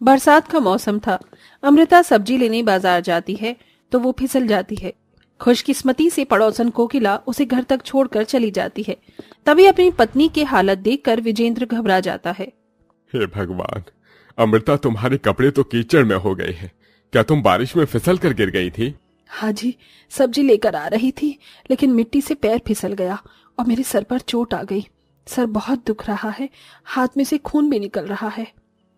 बरसात का मौसम था। अमृता सब्जी लेने बाजार जाती है तो वो फिसल जाती है। खुशकिस्मती से पड़ोसन कोकिला उसे घर तक छोड़कर चली जाती है। तभी अपनी पत्नी की हालत देखकर विजेंद्र घबरा जाता है। हे भगवान, अमृता तुम्हारे कपड़े तो कीचड़ में हो गए हैं। क्या तुम बारिश में फिसल कर गिर गई थी? हाँ जी, सब्जी लेकर आ रही थी लेकिन मिट्टी से पैर फिसल गया और मेरे सर पर चोट आ गई। सर बहुत दुख रहा है, हाथ में से खून भी निकल रहा है।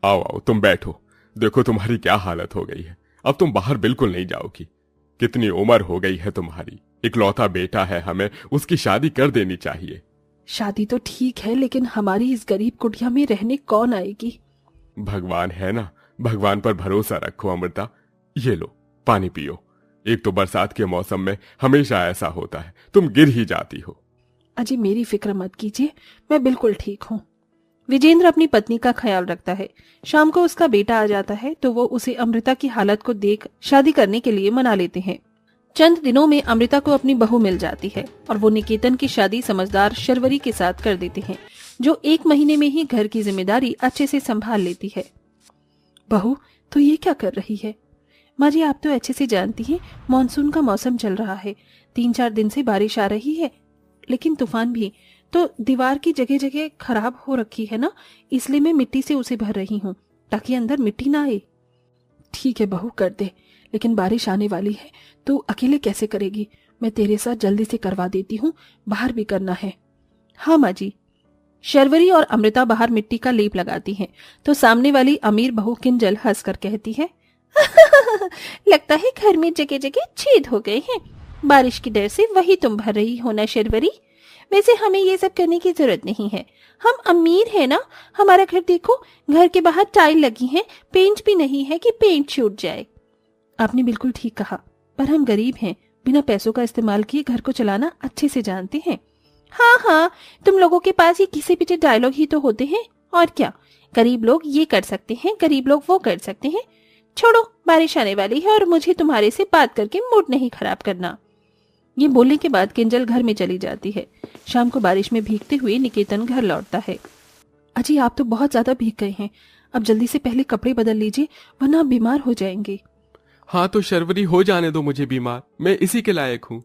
आओ आओ, तुम बैठो। देखो तुम्हारी क्या हालत हो गई है। अब तुम बाहर बिल्कुल नहीं जाओगी। कितनी उम्र हो गई है तुम्हारी। इकलौता बेटा है, हमें उसकी शादी कर देनी चाहिए। शादी तो ठीक है लेकिन हमारी इस गरीब कुटिया में रहने कौन आएगी? भगवान है ना, भगवान पर भरोसा रखो अमृता। ये लो पानी पियो। एक तो बरसात के मौसम में हमेशा ऐसा होता है, तुम गिर ही जाती हो। अजी मेरी फिक्र मत कीजिए, मैं बिल्कुल ठीक हूँ। विजेंद्र अपनी पत्नी का ख्याल रखता है। शाम को उसका बेटा आ जाता है तो वो उसे अमृता की हालत को देख शादी करने के लिए मना लेते हैं। चंद दिनों में अमृता को अपनी बहू मिल जाती है और वो निकेतन की शादी समझदार शर्वरी के साथ कर देते हैं, जो 1 महीने में ही घर की जिम्मेदारी अच्छे से संभाल लेती है। बहू तो ये क्या कर रही है? माँ जी आप तो अच्छे से जानती हैं, मानसून का मौसम चल रहा है। 3-4 दिन से बारिश आ रही है लेकिन तूफान भी। तो दीवार की जगह जगह खराब हो रखी है ना, इसलिए मैं मिट्टी से उसे भर रही हूँ ताकि अंदर मिट्टी ना आए। ठीक है बहू कर दे, लेकिन बारिश आने वाली है तो अकेले कैसे करेगी? मैं तेरे साथ जल्दी से करवा देती हूँ, बाहर भी करना है। हाँ माँ जी। शर्वरी और अमृता बाहर मिट्टी का लेप लगाती हैं तो सामने वाली अमीर बहू किंजल हंसकर कहती है लगता है घर में जगह जगह छेद हो गए हैं। बारिश की डर से वही तुम भर रही हो ना शर्वरी? वैसे हमें ये सब करने की जरूरत नहीं है, हम अमीर है ना। हमारा घर देखो, घर के बाहर टाइल लगी है, पेंट भी नहीं है कि पेंट छूट जाए। आपने बिल्कुल ठीक कहा, पर हम गरीब हैं, बिना पैसों का इस्तेमाल किए घर को चलाना अच्छे से जानते हैं। हाँ हाँ, तुम लोगों के पास ये किसी पीछे डायलॉग ही तो होते हैं, और क्या। गरीब लोग ये कर सकते हैं, गरीब लोग वो कर सकते हैं। छोड़ो, बारिश आने वाली है और मुझे तुम्हारे से बात करके मूड नहीं खराब करना। ये बोलने के बाद किंजल घर में चली जाती है। शाम को बारिश में भीगते हुए निकेतन घर लौटता है। अजी आप तो बहुत ज्यादा भीग गए हैं, अब जल्दी से पहले कपड़े बदल लीजिए वरना आप बीमार हो जाएंगे। हाँ तो शर्वरी, हो जाने दो मुझे बीमार, मैं इसी के लायक हूँ।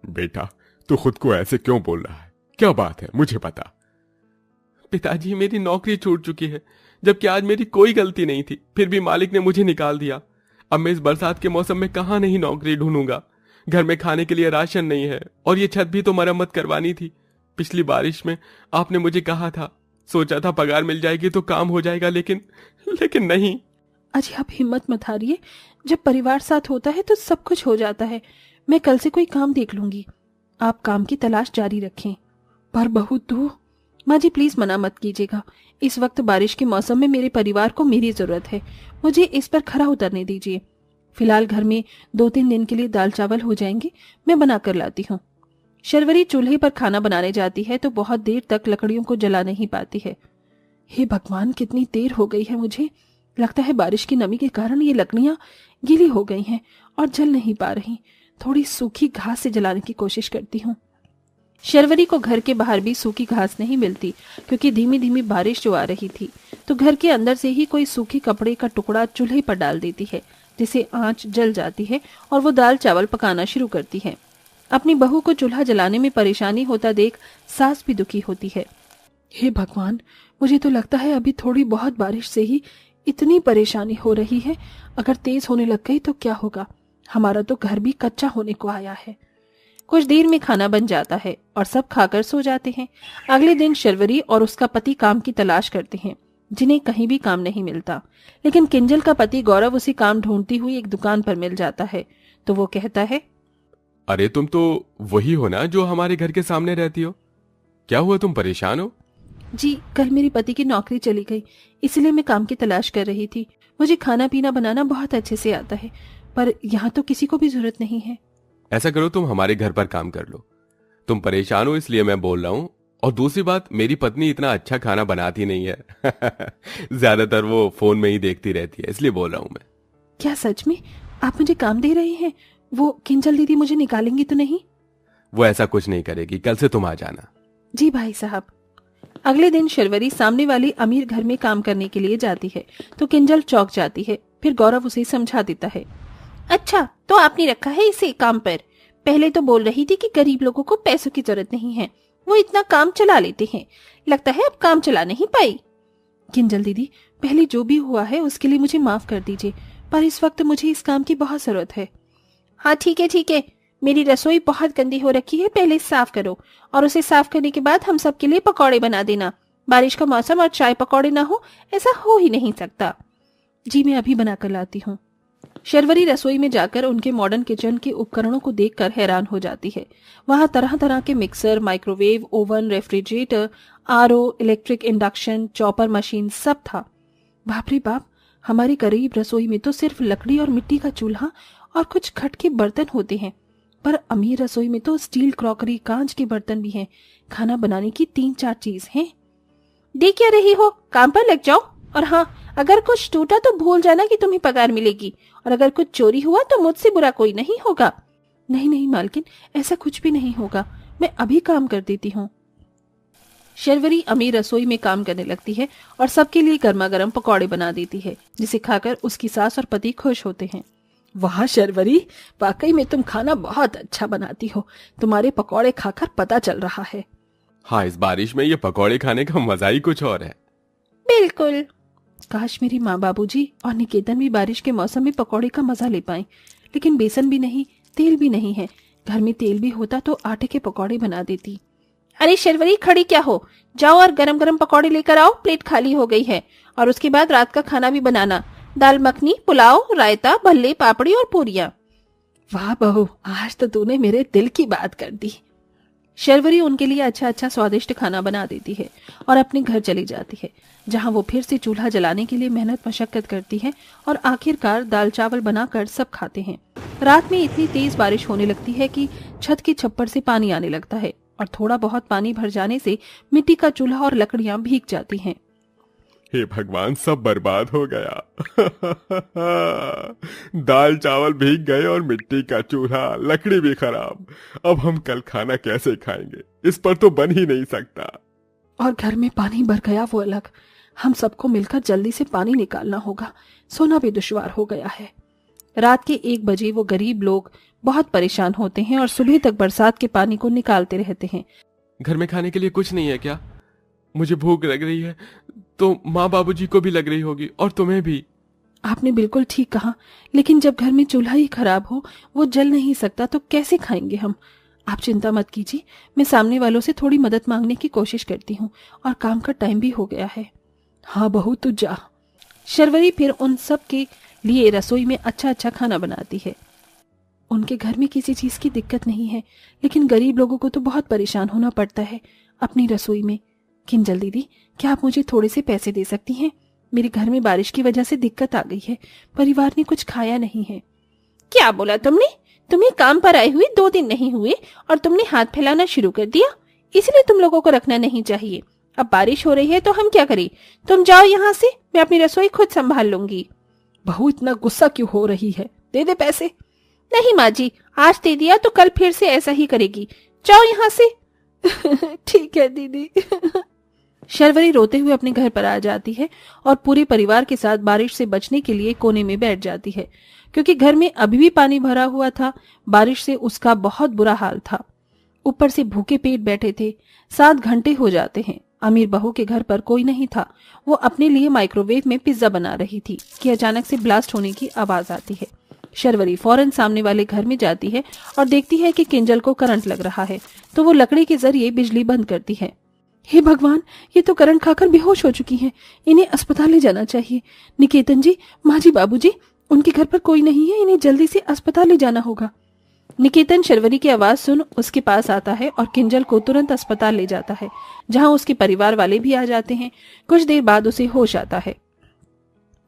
बेटा तू खुद को ऐसे क्यों बोल रहा है? क्या बात है मुझे बता। पिताजी मेरी नौकरी छूट चुकी है, जबकि आज मेरी कोई गलती नहीं थी, फिर भी मालिक ने मुझे निकाल दिया। अब मैं इस बरसात के मौसम में कहाँ नहीं नौकरी ढूंढूंगा। घर में खाने के लिए राशन नहीं है और ये छत भी तो मरम्मत करवानी थी। पिछली बारिश में आपने मुझे कहा था, सोचा था पगार मिल जाएगी तो काम हो जाएगा, लेकिन नहीं। अजी आप हिम्मत मत हारिए, जब परिवार साथ होता है तो सब कुछ हो जाता है। मैं कल से कोई काम देख लूंगी, आप काम की तलाश जारी रखें। पर बहू तू। माँ जी प्लीज मना मत कीजिएगा, इस वक्त बारिश के मौसम में मेरे परिवार को मेरी जरूरत है, मुझे इस पर खरा उतरने दीजिए। फिलहाल घर में 2-3 दिन के लिए दाल चावल हो जाएंगे, मैं बना कर लाती हूँ। शर्वरी चूल्हे पर खाना बनाने जाती है तो बहुत देर तक लकड़ियों को जला नहीं पाती है। हे भगवान, कितनी देर हो गई है, मुझे लगता है बारिश की नमी के कारण ये लकड़ियां गीली हो गई हैं और जल नहीं पा रही। थोड़ी सूखी घास से जलाने की कोशिश करती हूँ। शर्वरी को घर के बाहर भी सूखी घास नहीं मिलती क्योंकि धीमी धीमी बारिश जो आ रही थी, तो घर के अंदर से ही कोई सूखे कपड़े का टुकड़ा चूल्हे पर डाल देती है, जिससे आंच जल जाती है और वो दाल चावल पकाना शुरू करती है। अपनी बहू को चूल्हा जलाने में परेशानी होता देख सास भी दुखी होती है। हे भगवान, मुझे तो लगता है अभी थोड़ी बहुत बारिश से ही इतनी परेशानी हो रही है, अगर तेज होने लग गई तो क्या होगा। हमारा तो घर भी कच्चा होने को आया है। कुछ देर में खाना बन जाता है और सब खाकर सो जाते हैं। अगले दिन शर्वरी और उसका पति काम की तलाश करते हैं, जिन्हें कहीं भी काम नहीं मिलता। लेकिन किंजल का पति गौरव उसी काम ढूंढती हुई एक दुकान पर मिल जाता है तो वो कहता है, अरे तुम तो वही हो ना जो हमारे घर के सामने रहती हो। क्या हुआ, तुम परेशान हो? जी कल मेरी पति की नौकरी चली गई, इसलिए मैं काम की तलाश कर रही थी। मुझे खाना पीना बनाना बहुत अच्छे से आता है, पर यहाँ तो किसी को भी जरूरत नहीं है। ऐसा करो, तुम हमारे घर पर काम कर लो। तुम परेशान हो इसलिए मैं बोल रहा हूँ, और दूसरी बात, मेरी पत्नी इतना अच्छा खाना बनाती नहीं है ज्यादातर वो फोन में ही देखती रहती है, इसलिए बोल रहा हूँ मैं। क्या सच में आप मुझे काम दे रहे हैं? वो किंजल दीदी मुझे निकालेंगी तो नहीं? वो ऐसा कुछ नहीं करेगी, कल से तुम आ जाना। जी भाई साहब। अगले दिन शर्वरी सामने वाली अमीर घर में काम करने के लिए जाती है तो किंजल चौंक जाती है। फिर गौरव उसे समझा देता है। अच्छा, तो आपने रखा है इसे काम पर? पहले तो बोल रही थी कि गरीब लोगों को पैसों की जरूरत नहीं है, वो इतना काम चला लेते हैं। लगता है अब काम चला नहीं पाई। किंजल दीदी, पहले जो भी हुआ है उसके लिए मुझे माफ कर दीजिए, पर इस वक्त मुझे इस काम की बहुत जरूरत है। हाँ ठीक है ठीक है, मेरी रसोई बहुत गंदी हो रखी है, पहले साफ करो और उसे साफ करने के बाद हम सब के लिए पकौड़े बना देना। बारिश का मौसम और चाय पकौड़े ना हो, ऐसा हो ही नहीं सकता। जी मैं अभी बना कर लाती हूँ। शर्वरी रसोई में जाकर उनके मॉडर्न किचन के उपकरणों को देखकर हैरान हो जाती है। वहाँ तरह तरह के mixer, microwave, oven, refrigerator, RO, electric induction, chopper machine सब था। बाप रे बाप, हमारी गरीब रसोई में तो सिर्फ लकड़ी और मिट्टी का चूल्हा और कुछ खटके बर्तन होते हैं, पर अमीर रसोई में तो स्टील, क्रॉकरी, कांच के बर्तन भी हैं। खाना बनाने की 3-4 चीज हैं। देख क्या रही हो, काम पर लग जाओ। और हाँ, अगर कुछ टूटा तो भूल जाना कि तुम्हें पगार मिलेगी, और अगर कुछ चोरी हुआ तो मुझसे बुरा कोई नहीं होगा। नहीं नहीं मालकिन, ऐसा कुछ भी नहीं होगा, मैं अभी काम कर देती हूँ। शर्वरी अमीर रसोई में काम करने लगती है और सबके लिए गर्मा गर्म पकौड़े बना देती है, जिसे खाकर उसकी सास और पति खुश होते हैं। वाह शर्वरी, वाकई में तुम खाना बहुत अच्छा बनाती हो, तुम्हारे पकौड़े खाकर पता चल रहा है। हाँ, इस बारिश में ये पकौड़े खाने का मजा ही कुछ और है। बिल्कुल। काश मेरी माँ, बाबूजी और निकेतन भी बारिश के मौसम में पकौड़े का मजा ले पाएं, लेकिन बेसन भी नहीं, तेल भी नहीं है। घर में तेल भी होता तो आटे के पकौड़े बना देती। अरे शर्वरी, खड़ी क्या हो, जाओ और गरम गरम पकौड़े लेकर आओ, प्लेट खाली हो गई है। और उसके बाद रात का खाना भी बनाना, दाल मखनी, पुलाव, रायता, भल्ले, पापड़ी और पूरियां। वाह बहू, आज तो तूने मेरे दिल की बात कर दी। शर्वरी उनके लिए अच्छा अच्छा स्वादिष्ट खाना बना देती है और अपने घर चली जाती है, जहां वो फिर से चूल्हा जलाने के लिए मेहनत मशक्कत करती है और आखिरकार दाल चावल बनाकर सब खाते हैं। रात में इतनी तेज बारिश होने लगती है कि छत की छप्पर से पानी आने लगता है और थोड़ा बहुत पानी भर जाने से मिट्टी का चूल्हा और लकड़ियां भीग जाती हैं। हे भगवान, सब बर्बाद हो गया। दाल चावल भीग गए और मिट्टी का चूल्हा, लकड़ी भी खराब। अब हम कल खाना कैसे खाएंगे? इस पर तो बन ही नहीं सकता। और घर में पानी भर गया वो अलग, हम सबको मिलकर जल्दी से पानी निकालना होगा, सोना भी दुश्वार हो गया है। रात के 1 बजे वो गरीब लोग बहुत परेशान होते हैं और सुबह तक बरसात के पानी को निकालते रहते हैं। घर में खाने के लिए कुछ नहीं है क्या? मुझे भूख लग रही है, तो माँ बाबूजी को भी लग रही होगी और तुम्हें भी। आपने बिल्कुल ठीक कहा, लेकिन जब घर में चूल्हा ही खराब हो, वो जल नहीं सकता, तो कैसे खाएंगे हम? आप चिंता मत कीजिए, मैं सामने वालों से थोड़ी मदद मांगने की कोशिश करती हूँ और काम का टाइम भी हो गया है। हाँ बहू, तू जा। शर्वरी फिर उन सब के लिए रसोई में अच्छा अच्छा खाना बनाती है। उनके घर में किसी चीज की दिक्कत नहीं है, लेकिन गरीब लोगों को तो बहुत परेशान होना पड़ता है अपनी रसोई में। किंजल दीदी, क्या आप मुझे थोड़े से पैसे दे सकती हैं? मेरे घर में बारिश की वजह से दिक्कत आ गई है, परिवार ने कुछ खाया नहीं है। क्या बोला तुमने? तुम्हें काम पर आए हुए 2 दिन नहीं हुए और तुमने हाथ फैलाना शुरू कर दिया, इसलिए तुम लोगों को रखना नहीं चाहिए। अब बारिश हो रही है तो हम क्या करें? तुम जाओ यहाँ से, मैं अपनी रसोई खुद संभाल लूंगी। बहू, इतना गुस्सा क्यों हो रही है? दे दे पैसे। नहीं माँ जी, आज दे दिया तो कल फिर से ऐसा ही करेगी, जाओ यहाँ से। ठीक है दीदी। शर्वरी रोते हुए अपने घर पर आ जाती है और पूरे परिवार के साथ बारिश से बचने के लिए कोने में बैठ जाती है, क्योंकि घर में अभी भी पानी भरा हुआ था। बारिश से उसका बहुत बुरा हाल था, ऊपर से भूखे पेट बैठे थे। 7 घंटे हो जाते हैं। अमीर बहू के घर पर कोई नहीं था। वो अपने लिए माइक्रोवेव में पिज्जा बना रही थी कि अचानक से ब्लास्ट होने की आवाज आती है। शर्वरी फौरन सामने वाले घर में जाती है और देखती है कि किंजल को करंट लग रहा है, तो वो लकड़ी के जरिए बिजली बंद करती है। हे भगवान, ये तो करंट खाकर बेहोश हो चुकी हैं, इन्हें अस्पताल ले जाना चाहिए। निकेतन जी, माँ जी, बाबूजी, उनके घर पर कोई नहीं है, इन्हें जल्दी से अस्पताल ले जाना होगा। निकेतन शर्वरी की आवाज सुन उसके पास आता है और किंजल को तुरंत अस्पताल ले जाता है, जहां उसके परिवार वाले भी आ जाते हैं। कुछ देर बाद उसे होश आता है।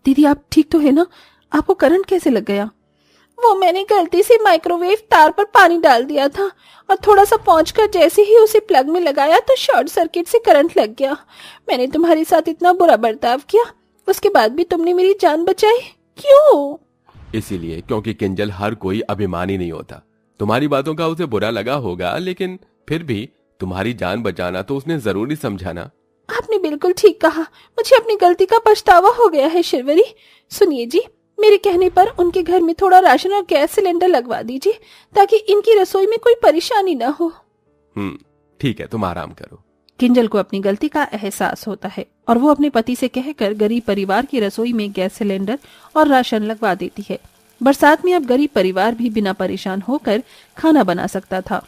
दीदी, आप ठीक तो है ना? आपको करंट कैसे लग गया? वो मैंने गलती से माइक्रोवेव तार पर पानी डाल दिया था और थोड़ा सा पहुंचकर जैसे ही उसे प्लग में लगाया तो शॉर्ट सर्किट से करंट लग गया। मैंने तुम्हारे साथ इतना बुरा बर्ताव किया, उसके बाद भी तुमने मेरी जान बचाई, क्यों? इसीलिए क्योंकि किंजल हर कोई अभिमानी नहीं होता। तुम्हारी बातों का उसे बुरा लगा होगा, लेकिन फिर भी तुम्हारी जान बचाना तो उसने जरूरी समझा ना। आपने बिल्कुल ठीक कहा, मुझे अपनी गलती का पछतावा हो गया है शिरवरी। सुनिए जी, मेरे कहने पर उनके घर में थोड़ा राशन और गैस सिलेंडर लगवा दीजिए ताकि इनकी रसोई में कोई परेशानी न हो। ठीक है, तुम आराम करो। किंजल को अपनी गलती का एहसास होता है और वो अपने पति से कहकर गरीब परिवार की रसोई में गैस सिलेंडर और राशन लगवा देती है। बरसात में अब गरीब परिवार भी बिना परेशान होकर खाना बना सकता था।